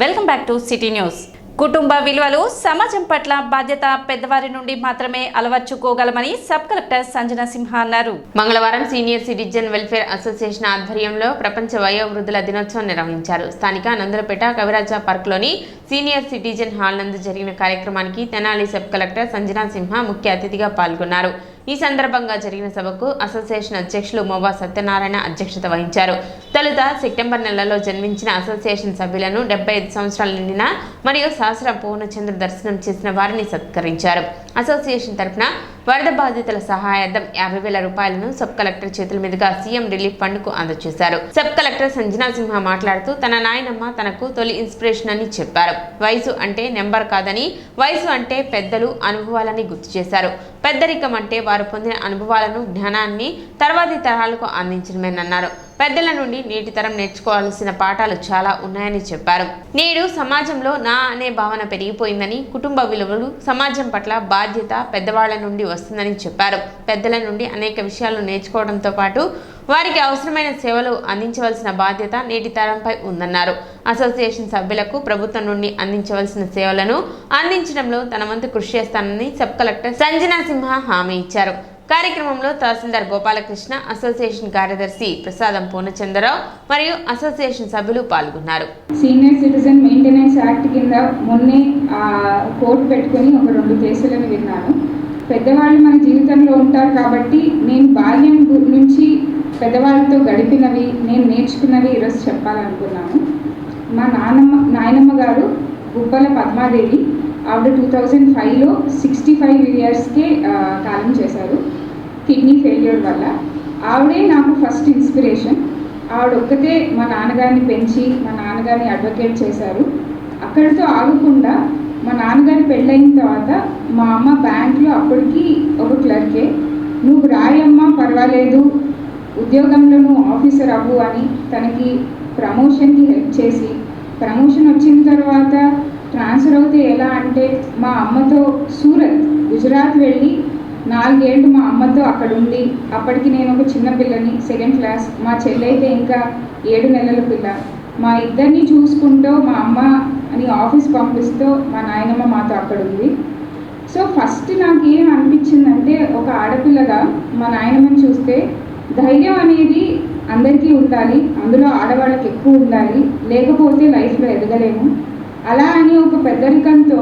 Welcome back to city news. కుటుంబ విలువలు సమాజం పట్ల బాధ్యత పెద్దవారి నుండి మాత్రమే అలవర్చుకోగలమని సబ్ కలెక్టర్ సంజనా సింహ అన్నారు. మంగళవారం సీనియర్ సిటిజన్ వెల్ఫేర్ అసోసియేషన్ ఆధ్వర్యంలో ప్రపంచ వయోవృద్ధుల దినోత్సవం నిర్వహించారు. స్థానిక నందులపేట కవిరాజ పార్క్లోని సీనియర్ సిటిజన్ హాల్ నందు జరిగిన కార్యక్రమానికి తెనాలి సబ్ కలెక్టర్ సంజనా సింహ ముఖ్య అతిథిగా పాల్గొన్నారు. ఈ సందర్భంగా జరిగిన సభకు అసోసియేషన్ అధ్యక్షులు మోవా సత్యనారాయణ అధ్యక్షత వహించారు. తొలుత సెప్టెంబర్ నెలలో జన్మించిన అసోసియేషన్ సభ్యులను 75 సంవత్సరాలు నిండిన మరియు సహస్ర పూర్ణచంద్ర దర్శనం చేసిన వారిని సత్కరించారు. అసోసియేషన్ తరఫున వరద బాధితుల సహాయార్థం 50,000 రూపాయలను సబ్ కలెక్టర్ చేతుల మీదుగా సీఎం రిలీఫ్ ఫండ్ కు అందజేశారు. సబ్ కలెక్టర్ సంజనా సింహ మాట్లాడుతూ తన నాయనమ్మ తనకు తొలి ఇన్స్పిరేషన్ అని చెప్పారు. వయసు అంటే నెంబర్ కాదని, వయసు అంటే పెద్దలు అనుభవాలని గుర్తు చేశారు. పెద్దరికం అంటే వారు పొందిన అనుభవాలను జ్ఞానాన్ని తర్వాతి తరాలకు అందించడమేనన్నారు. పెద్దల నుండి నేటి తరం నేర్చుకోవాల్సిన పాఠాలు చాలా ఉన్నాయని చెప్పారు. నేడు సమాజంలో నా అనే భావన పెరిగిపోయిందని, కుటుంబ విలువలు సమాజం పట్ల బాధ్యత పెద్దవాళ్ల నుండి వస్తుందని చెప్పారు. పెద్దల నుండి అనేక విషయాలు నేర్చుకోవడంతో పాటు వారికి అవసరమైన సేవలు అందించవలసిన బాధ్యత నేటి తరంపై ఉందన్నారు. అసోసియేషన్ సభ్యులకు ప్రభుత్వం నుండి అందించవలసిన సేవలను అందించడంలో తన వంతు కృషి చేస్తానని సబ్ కలెక్టర్ సంజనా సింహ హామీ ఇచ్చారు. కార్యక్రమంలో తహసీల్దార్ గోపాలకృష్ణ, అసోసియేషన్ కార్యదర్శి ప్రసాదం పూర్ణచంద్రరావు మరియు అసోసియేషన్ సభ్యులు పాల్గొన్నారు. సీనియర్ సిటిజన్ మెయింటెనెన్స్ యాక్ట్ కింద మొన్నే కోర్టు పెట్టుకుని ఒక 2 కేసులను విన్నాను. పెద్దవాళ్ళు మన జీవితంలో ఉంటారు కాబట్టి నేను బాల్యం నుంచి పెద్దవాళ్ళతో గడిపినవి, నేను నేర్చుకున్నవి ఈరోజు చెప్పాలనుకున్నాను. మా నాయనమ్మ గారు గుబ్బల పద్మాదేవి. ఆవిడ 2005లో 65 ఇయర్స్కే కాలం చేశారు కిడ్నీ ఫెయిల్యూర్ వల్ల. ఆవిడే నాకు ఫస్ట్ ఇన్స్పిరేషన్. ఆవిడ ఒక్కతే మా నాన్నగారిని పెంచి మా నాన్నగారిని అడ్వకేట్ చేశారు. అక్కడితో ఆగకుండా మా నాన్నగారి పెళ్ళైన తర్వాత మా అమ్మ బ్యాంక్లో అప్పటికి ఒక క్లర్కే, నువ్వు రాయమ్మా పర్వాలేదు, ఉద్యోగంలో నువ్వు ఆఫీసర్ అవ్వు అని తనకి ప్రమోషన్కి హెల్ప్ చేసి, ప్రమోషన్ వచ్చిన తర్వాత ట్రాన్స్ఫర్ అవుతే ఎలా అంటే మా అమ్మతో సూరత్ గుజరాత్ వెళ్ళి 4 ఏళ్ళు మా అమ్మతో అక్కడ ఉండి, అప్పటికి నేను ఒక చిన్న పిల్లని, 2nd క్లాస్, మా చెల్లి అయితే ఇంకా 7 నెలల పిల్ల. మా ఇద్దరిని చూసుకుంటూ మా అమ్మ అని ఆఫీస్ పంపిస్తూ మా నాయనమ్మ మాతో అక్కడ ఉంది. సో ఫస్ట్ నాకు ఏం అనిపించిందంటే, ఒక ఆడపిల్లగా మా నాయనమ్మని చూస్తే ధైర్యం అనేది అందరికీ ఉండాలి, అందులో ఆడవాళ్ళకి ఎక్కువ ఉండాలి, లేకపోతే లైఫ్లో ఎదగలేము. అలా అని ఒక పెద్దరికంతో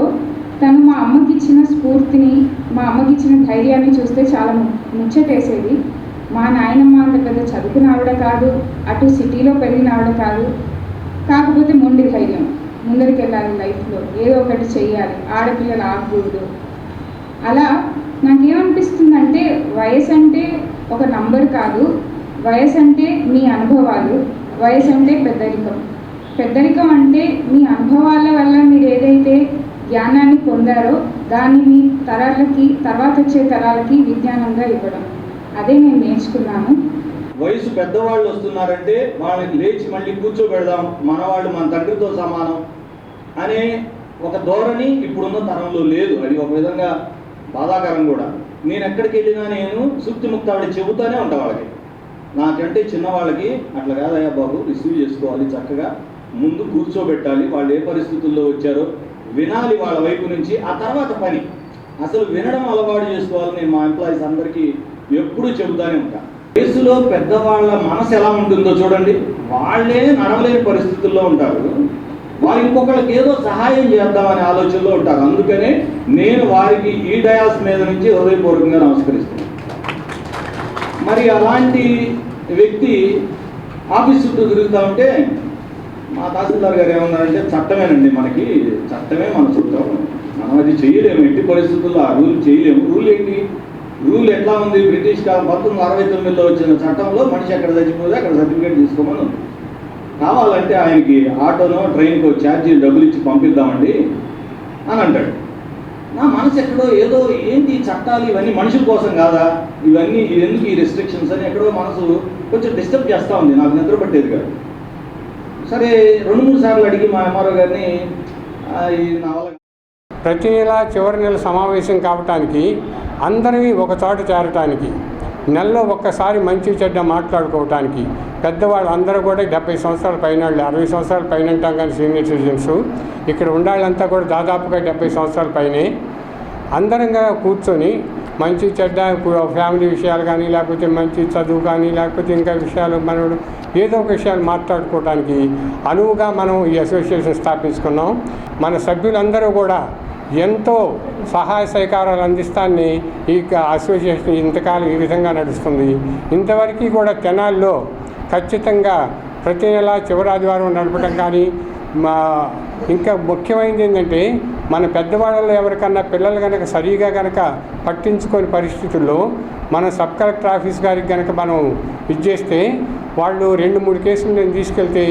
తను మా అమ్మకి ఇచ్చిన స్ఫూర్తిని, మా అమ్మకి ఇచ్చిన ధైర్యాన్ని చూస్తే చాలా ముచ్చటేసేది. మా నాయనమ్మ అంత పెద్ద చదువుకున్న ఆవిడ కాదు, అటు సిటీలో పెరిగిన ఆవిడ కాదు, కాకపోతే మొండి ధైర్యం, ముందరికి వెళ్ళాలి లైఫ్లో, ఏదో ఒకటి చెయ్యాలి, ఆడపిల్లలు ఆగకూడదు. అలా నాకేమనిపిస్తుందంటే, వయసు అంటే ఒక నంబర్ కాదు, వయసు అంటే మీ అనుభవాలు, వయసు అంటే పెద్దరికం. పెద్దరికం అంటే మీ అనుభవాల వల్ల మీరు ఏదైతే జ్ఞానాన్ని పొందారో దాన్ని మీ తరాలకి, తర్వాత వచ్చే తరాలకి విజ్ఞానంగా ఇవ్వడం. అదే నేను నేర్చుకున్నాను. వయసు పెద్దవాళ్ళు వస్తున్నారంటే వాళ్ళని లేచి మళ్ళీ కూర్చోబెడదాం, మనవాళ్ళు మన తండ్రితో సమానం అనే ఒక ధోరణి ఇప్పుడున్న తరంలో లేదు. అది ఒక విధంగా బాధాకరం కూడా. నేను ఎక్కడికి వెళ్ళినా నేను సూక్తిముక్త ఆవిడ చెబుతూనే ఉంటా వాళ్ళకి. నాకంటే చిన్నవాళ్ళకి అట్లా కాదయ్యా బాబు, రిసీవ్ చేసుకోవాలి, చక్కగా ముందు కూర్చోబెట్టాలి, వాళ్ళు ఏ పరిస్థితుల్లో వచ్చారో వినాలి వాళ్ళ వైపు నుంచి, ఆ తర్వాత పని. అసలు వినడం అలవాటు చేసుకోవాలని నేను మా ఎంప్లాయీస్ అందరికీ ఎప్పుడూ చెబుతూనే ఉంటాను. వయసులో పెద్దవాళ్ళ మనసు ఎలా ఉంటుందో చూడండి. వాళ్ళే నడవలేని పరిస్థితుల్లో ఉంటారు, వాళ్ళు ఇంకొకళ్ళకి ఏదో సహాయం చేద్దామనే ఆలోచనలో ఉంటారు. అందుకనే నేను వారికి ఈ డయాస్ మీద నుంచి హృదయపూర్వకంగా నమస్కరిస్తున్నాను. మరి అలాంటి వ్యక్తి ఆఫీస్ చుట్టూ తిరుగుతూ ఉంటే మా తహసీల్దార్ గారు ఏమన్నారంటే, చట్టమేనండి, మనకి చట్టమే మన చుట్టం, మనం అది చేయలేము, ఎట్టి పరిస్థితుల్లో ఆ రూల్ చేయలేము. రూల్ ఏంటి? రూల్ ఎట్లా ఉంది? బ్రిటిష్ కాలం 1969లో వచ్చిన చట్టంలో మనిషి ఎక్కడ చచ్చిపోతే అక్కడ సర్టిఫికేట్ తీసుకోమని ఉంది. కావాలంటే ఆయనకి ఆటోనో ట్రైన్కో ఛార్జీలు డబ్బులు ఇచ్చి పంపిద్దామండి అని అంటాడు. నా మనసు ఎక్కడో ఏదో, ఏంటి చట్టాలు ఇవన్నీ మనుషుల కోసం కాదా, ఇవన్నీ ఎందుకు ఈ రెస్ట్రిక్షన్స్ అని ఎక్కడో మనసు కొంచెం డిస్టర్బ్ చేస్తూ ఉంది. నాకు నిద్ర పట్టేది కాదు. సరే 2-3 సార్లు అడిగి మా ఎంఆర్ఓ గారిని ప్రతి నెల చివరి నెల సమావేశం కావటానికి, అందరినీ ఒక చోట చేరటానికి నెలలో ఒక్కసారి మంచి చెడ్డ మాట్లాడుకోవటానికి పెద్దవాళ్ళు అందరూ కూడా 70 సంవత్సరాల పైన 60 సంవత్సరాల పైన అంటాం కానీ సీనియర్ సిటిజన్స్ ఇక్కడ ఉండాలంతా కూడా దాదాపుగా 70 సంవత్సరాల పైనే అందరంగా కూర్చొని మంచి చెడ్డ ఫ్యామిలీ విషయాలు కానీ లేకపోతే మంచి చదువు కానీ లేకపోతే ఇంకా విషయాలు మనం ఏదో ఒక విషయాలు మాట్లాడుకోవడానికి అనువుగా మనం ఈ అసోసియేషన్ స్థాపించుకున్నాం. మన సభ్యులందరూ కూడా ఎంతో సహాయ సహకారాలు అందిస్తాన్ని ఈ అసోసియేషన్ ఇంతకాలం ఈ విధంగా నడుస్తుంది. ఇంతవరకు కూడా తెనాల్లో ఖచ్చితంగా ప్రతి నెల చివరి ఆదివారం నడపడం కానీ ఇంకా ముఖ్యమైనది ఏంటంటే మన పెద్దవాళ్ళలో ఎవరికన్నా పిల్లలు కనుక సరిగా కనుక పట్టించుకోని పరిస్థితుల్లో మన సబ్ కలెక్టర్ ఆఫీస్ గారికి కనుక మనం ఇచ్చేస్తే వాళ్ళు 2-3 కేసులు నేను తీసుకెళ్తే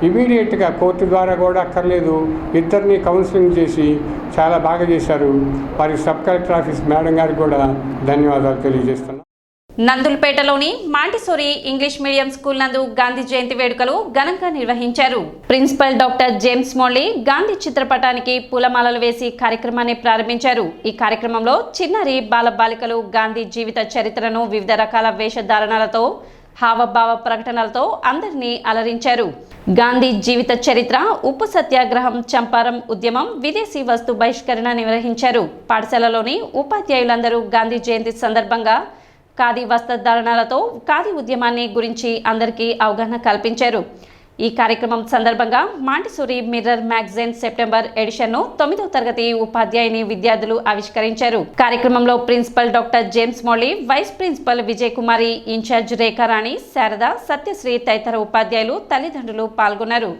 ఇమీడియట్గా కోర్టు ద్వారా కూడా అక్కర్లేదు ఇద్దరిని కౌన్సిలింగ్ చేసి చాలా బాగా చేశారు. వారి సబ్ కలెక్టర్ ఆఫీస్ మేడం గారికి కూడా ధన్యవాదాలు తెలియజేస్తున్నాను. నందులపేటలోని మాంటిసోరీ ఇంగ్లీష్ మీడియం స్కూల్ నందు గాంధీ జయంతి వేడుకలు ఘనంగా నిర్వహించారు. ప్రిన్సిపల్ డాక్టర్ జేమ్స్ మోన్లీ గాంధీ చిత్రపటానికి పూలమాలలు వేసి కార్యక్రమాన్ని ప్రారంభించారు. ఈ కార్యక్రమంలో చిన్నారి బాలబాలికలు గాంధీ జీవిత చరిత్రను వివిధ రకాల వేషధారణలతో హావభావ ప్రకటనలతో అందరినీ అలరించారు. గాంధీ జీవిత చరిత్ర, ఉప్పు సత్యాగ్రహం, చంపారం ఉద్యమం, విదేశీ వస్తు బహిష్కరణ నిర్వహించారు. పాఠశాలలోని ఉపాధ్యాయులందరూ గాంధీ జయంతి సందర్భంగా ఖాదీ వస్త్రధారణలతో ఖాదీ ఉద్యమాన్ని గురించి అందరికీ అవగాహన కల్పించారు. ఈ కార్యక్రమం సందర్భంగా మాంటిసోరీ మిర్రర్ మ్యాగజైన్ సెప్టెంబర్ ఎడిషన్ను 9వ తరగతి ఉపాధ్యాయుని విద్యార్థులు ఆవిష్కరించారు. కార్యక్రమంలో principal doctor James Monley, vice principal Vijay Kumari, incharge Rekharani, Sharada, Satyasri తదితర ఉపాధ్యాయులు, తల్లిదండ్రులు పాల్గొన్నారు.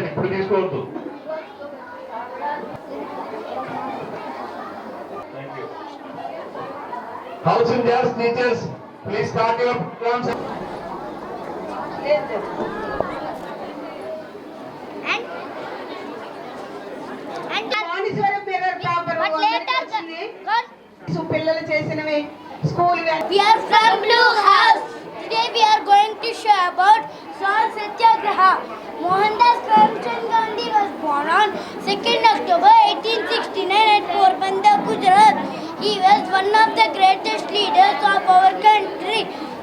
ఇప్పుడు తీసుకోవద్దు. House engineers, teachers, please start your programs. పిల్లలు చేసినవి school. We are from Blue House. Today we are going to show about Salt Satyagraha. Mohandas Karamchand Gandhi was born on 2nd October 1869 at Porbandar, Gujarat. He was one of the greatest leaders of our country.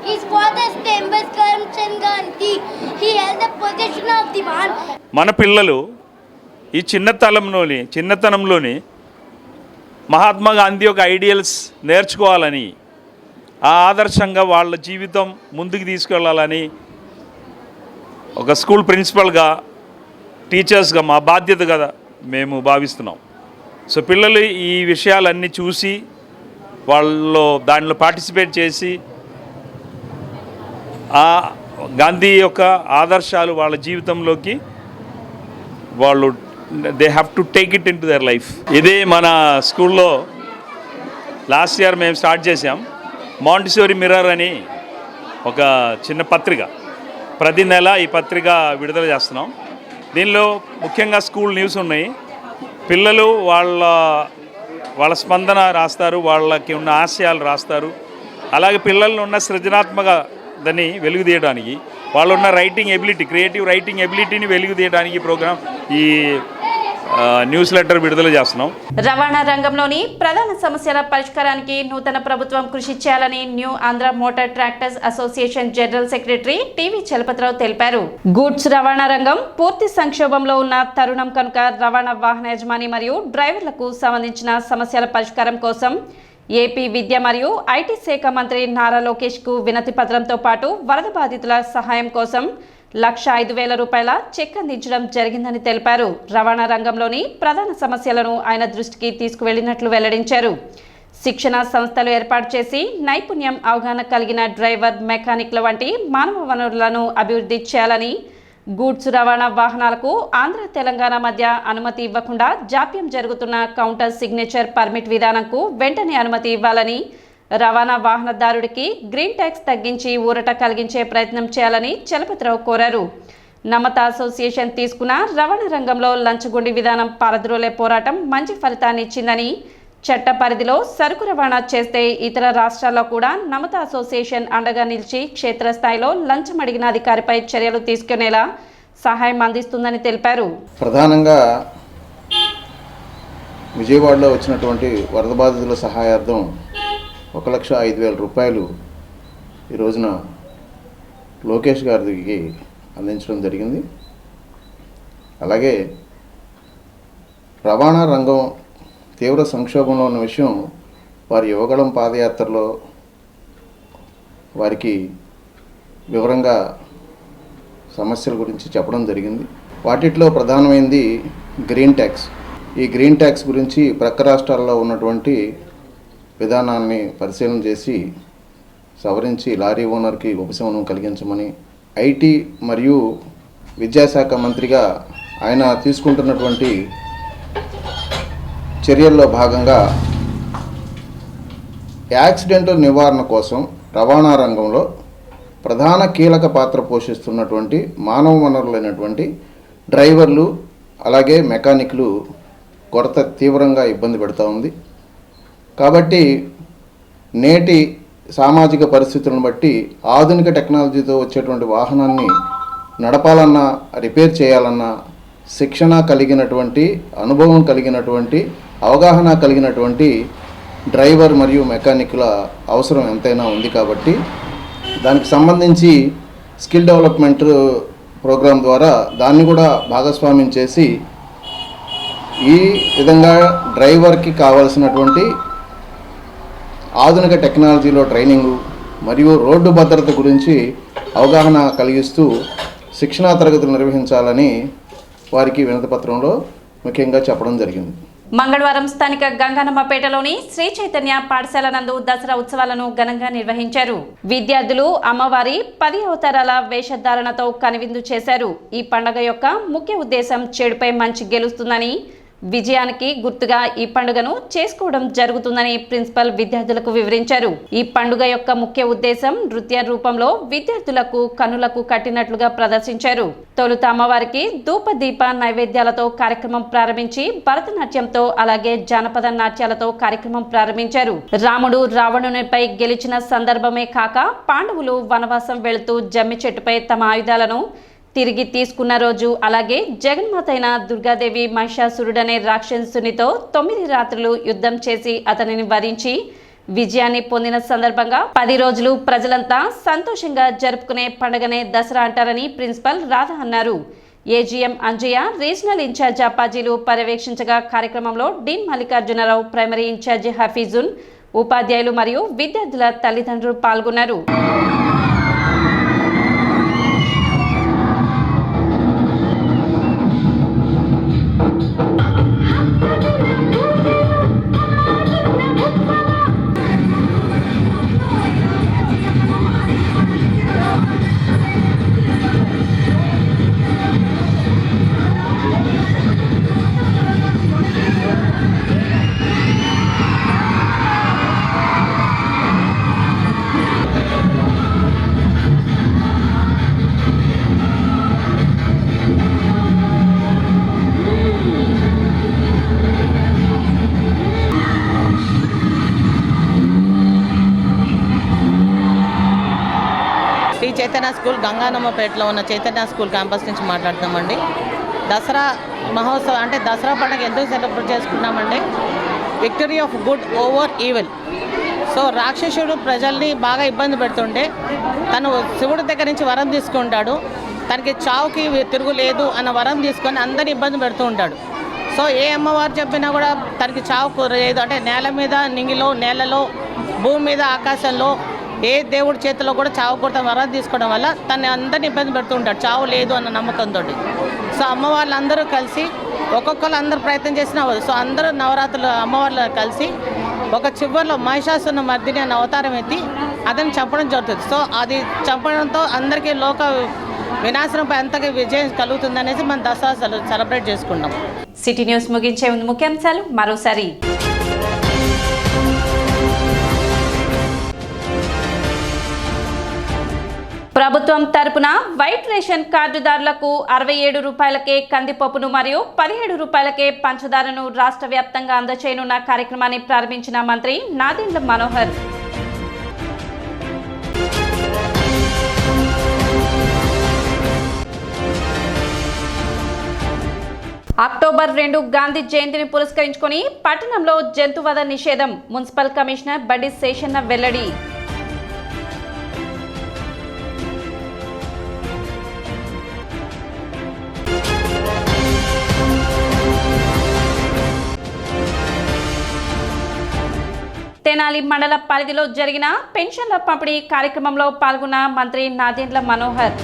His father's name was Karamchand Gandhi. He held the position of Diwan. మన పిల్లలు ఈ చిన్నతనంలోని మహాత్మా గాంధీ యొక్క ideals నేర్చుకోవాలని, ఆ ఆదర్శంగా వాళ్ళ జీవితం ముందుకు తీసుకెళ్ళాలని ఒక స్కూల్ ప్రిన్సిపల్గా, టీచర్స్గా మా బాధ్యత కదా మేము భావిస్తున్నాం. సో పిల్లలు ఈ విషయాలన్నీ చూసి దానిలో పార్టిసిపేట్ చేసి ఆ గాంధీ యొక్క ఆదర్శాలు వాళ్ళ జీవితంలోకి వాళ్ళు they have to take it in to their life. ఇదే మన స్కూల్లో లాస్ట్ ఇయర్ మేము స్టార్ట్ చేసాం మాంటిసోరీ మిర్రర్ అని ఒక చిన్న పత్రిక. ప్రతి నెల ఈ పత్రిక విడుదల చేస్తున్నాం. దీనిలో ముఖ్యంగా స్కూల్ న్యూస్ ఉన్నాయి. పిల్లలు వాళ్ళ స్పందన రాస్తారు, వాళ్ళకి ఉన్న ఆశయాలు రాస్తారు. అలాగే పిల్లల్లో ఉన్న సృజనాత్మకతని వెలుగుతీయడానికి, వాళ్ళు ఉన్న రైటింగ్ ఎబిలిటీ, క్రియేటివ్ రైటింగ్ ఎబిలిటీని వెలుగుతీయడానికి ప్రోగ్రాం ఈ న్యూస్ లెటర్ విడుదల చేస్తున్నాం. రవాణా రంగంలోని ప్రధాన సమస్యల పరిష్కారానికి నూతన ప్రభుత్వం కృషి చేయాలని new Andhra motor tractors association general secretary TV Chalapathirao తెలిపారు. గూడ్స్ రవాణా రంగం పూర్తి సంక్షోభంలో ఉన్న తరుణం కనుక రవాణా వాహన యజమాని మరియు డ్రైవర్లకు సంబంధించిన సమస్యల పరిష్కారం కోసం ఏపీ విద్య మరియు ఐటీ శాఖ మంత్రి నారా లోకేష్కు వినతి పత్రంతో పాటు వరద బాధితుల సహాయం కోసం 1,05,000 రూపాయల చెక్ అందించడం జరిగిందని తెలిపారు. రవాణా రంగంలోని ప్రధాన సమస్యలను ఆయన దృష్టికి తీసుకువెళ్లినట్లు వెల్లడించారు. శిక్షణ సంస్థలు ఏర్పాటు చేసి నైపుణ్యం, అవగాహన కలిగిన డ్రైవర్, మెకానిక్ల వంటి మానవ వనరులను అభివృద్ధి చేయాలని గూడ్స్ రవాణా వాహనాలకు ఆంధ్ర తెలంగాణ మధ్య అనుమతి ఇవ్వకుండా జాప్యం జరుగుతున్న కౌంటర్ సిగ్నేచర్ పర్మిట్ విధానంకు వెంటనే అనుమతి ఇవ్వాలని, రవాణా వాహనదారుడికి గ్రీన్ ట్యాక్స్ తగ్గించి ఊరట కలిగించే ప్రయత్నం చేయాలని చలపతిరావు కోరారు. నమత అసోసియేషన్ తీసుకున్న రవాణా రంగంలో లంచగొండి విధానం పారద్రోలే పోరాటం మంచి ఫలితాన్ని ఇచ్చిందని, చట్ట పరిధిలో సరుకు రవాణా చేస్తే ఇతర రాష్ట్రాల్లో కూడా నమత అసోసియేషన్ అండగా నిలిచి క్షేత్రస్థాయిలో లంచం అడిగిన అధికారిపై చర్యలు తీసుకునేలా సహాయం అందిస్తుందని తెలిపారు. ప్రధానంగా విజయవాడలో వచ్చినటువంటి వరద బాధితుల సహాయార్థం 1,05,000 రూపాయలు ఈ రోజున లోకేష్ గారికి అందించడం జరిగింది. అలాగే రవాణా రంగం తీవ్ర సంక్షోభంలో ఉన్న విషయం వారి యువగళం పాదయాత్రలో వారికి వివరంగా సమస్యల గురించి చెప్పడం జరిగింది. వాటిలో ప్రధానమైనది గ్రీన్ ట్యాక్స్. ఈ గ్రీన్ ట్యాక్స్ గురించి ప్రక్క రాష్ట్రాల్లో ఉన్నటువంటి విధానాన్ని పరిశీలన చేసి సవరించి లారీ ఓనర్కి ఉపశమనం కలిగించమని, ఐటీ మరియు విద్యాశాఖ మంత్రిగా ఆయన తీసుకుంటున్నటువంటి చర్యల్లో భాగంగా యాక్సిడెంటల్ నివారణ కోసం రవాణా రంగంలో ప్రధాన కీలక పాత్ర పోషిస్తున్నటువంటి మానవ వనరులైనటువంటి డ్రైవర్లు అలాగే మెకానిక్లు కొరత తీవ్రంగా ఇబ్బంది పెడతా ఉంది. కాబట్టి నేటి సామాజిక పరిస్థితులను బట్టి ఆధునిక టెక్నాలజీతో వచ్చేటువంటి వాహనాన్ని నడపాలన్నా, రిపేర్ చేయాలన్నా శిక్షణ కలిగినటువంటి, అనుభవం కలిగినటువంటి, అవగాహన కలిగినటువంటి డ్రైవర్ మరియు మెకానిక్ల అవసరం ఎంతైనా ఉంది. కాబట్టి దానికి సంబంధించి స్కిల్ డెవలప్మెంట్ ప్రోగ్రాం ద్వారా దాన్ని కూడా భాగస్వామ్యం చేసి ఈ విధంగా డ్రైవర్కి కావాల్సినటువంటి ఆధునిక టెక్నాలజీలో ట్రైనింగు మరియు రోడ్డు భద్రత గురించి అవగాహన కలిగిస్తూ శిక్షణా తరగతులు నిర్వహించాలని వారికి వినతిపత్రంలో ముఖ్యంగా చెప్పడం జరిగింది. మంగళవారం స్థానిక గంగానమ్మపేటలోని శ్రీ చైతన్య పాఠశాల నందు దసరా ఉత్సవాలను ఘనంగా నిర్వహించారు. విద్యార్థులు అమ్మవారి 10 అవతారాల వేషధారణతో కనువిందు చేశారు. ఈ పండుగ యొక్క ముఖ్య ఉద్దేశం చెడుపై మంచి గెలుస్తుందని, విజయానికి గుర్తుగా ఈ పండుగను చేసుకోవడం జరుగుతుందని ప్రిన్సిపల్ విద్యార్థులకు వివరించారు. ఈ పండుగ యొక్క ముఖ్య ఉద్దేశం నృత్య రూపంలో విద్యార్థులకు కన్నులకు కట్టినట్లుగా ప్రదర్శించారు. తొలుత అమ్మవారికి ధూప దీప నైవేద్యాలతో కార్యక్రమం ప్రారంభించి భరతనాట్యంతో అలాగే జానపద నాట్యాలతో కార్యక్రమం ప్రారంభించారు. రాముడు రావణునిపై గెలిచిన సందర్భమే కాక పాండవులు వనవాసం వెళుతూ జమ్మి చెట్టుపై తమ ఆయుధాలను తిరిగి తీసుకున్న రోజు, అలాగే జగన్మాత అయిన దుర్గాదేవి మహిషాసురుడనే రాక్షసునితో 9 రాత్రులు యుద్ధం చేసి అతనిని వధించి విజయాన్ని పొందిన సందర్భంగా 10 రోజులు ప్రజలంతా సంతోషంగా జరుపుకునే పండుగనే దసరా అంటారని ప్రిన్సిపల్ రాధ అన్నారు. ఏజీఎం అంజయ్య, రీజనల్ ఇన్ఛార్జ్ అప్పాజీలు పర్యవేక్షించగా కార్యక్రమంలో డీన్ మల్లికార్జునరావు, ప్రైమరీ ఇన్ఛార్జ్ హఫీజున్, ఉపాధ్యాయులు మరియు విద్యార్థుల తల్లిదండ్రులు పాల్గొన్నారు. చైతన్య స్కూల్ గంగానమ్మపేటలో ఉన్న చైతన్య స్కూల్ క్యాంపస్ నుంచి మాట్లాడుతున్నామండి. దసరా మహోత్సవం అంటే దసరా పండుగ ఎందుకు సెలబ్రేట్ చేసుకున్నామండి? Victory of good over evil. So రాక్షసుడు ప్రజల్ని బాగా ఇబ్బంది పెడుతుంటే తను శివుడి దగ్గర నుంచి వరం తీసుకుంటాడు. తనకి చావుకి తిరుగులేదు అన్న వరం తీసుకొని అందరిని ఇబ్బంది పెడుతూ ఉంటాడు. సో ఏ అమ్మవారు చెప్పినా కూడా తనకి చావు లేదు అంటే నేల మీద, నింగిలో, నేలలో, భూమి మీద, ఆకాశంలో ఏ దేవుడి చేతిలో కూడా చావు కూడా వరం తీసుకోవడం వల్ల తను అందరిని ఇబ్బంది పెడుతూ ఉంటాడు, చావు లేదు అన్న నమ్మకంతో. సో అమ్మవార్లు అందరూ కలిసి ఒక్కొక్కరు అందరూ ప్రయత్నం చేసినా అవ్వదు. సో అందరూ నవరాత్రులు అమ్మవార్లు కలిసి ఒక చివరిలో మహిషాసుర మర్దిని అనే అవతారం ఎత్తి అతన్ని చంపడం జరుగుతుంది. సో అది చంపడంతో అందరికీ వినాశనంపై అంతగా విజయం కలుగుతుందనేసి మనం దసరా సెలబ్రేట్ చేసుకుంటాం. సిటీ న్యూస్ ముగించే ముందు ముఖ్యాంశాలు మరోసారి. ప్రభుత్వం తరపున వైట్ రేషన్ కార్డుదారులకు 67 రూపాయలకే కందిపప్పును మరియు 17 రూపాయలకే పంచదారను రాష్ట్ర వ్యాప్తంగా అందజేయనున్న కార్యక్రమాన్ని ప్రారంభించిన మంత్రి నాదెండ్ల మనోహర్. అక్టోబర్ 2 గాంధీ జయంతిని పురస్కరించుకొని పట్టణంలో జంతువధ నిషేధం మున్సిపల్ కమిషనర్ బండి శేషన్న వెల్లడి. తెనాలి మండల పరిధిలో జరిగిన పెన్షన్ల పంపిణీ కార్యక్రమంలో పాల్గొన్న మంత్రి నాదెండ్ల మనోహర్.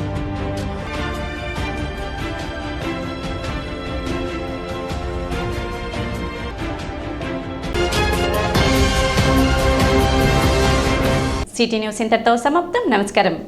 సిటీ న్యూస్ ఇంతటితో సమాప్తం. నమస్కారం.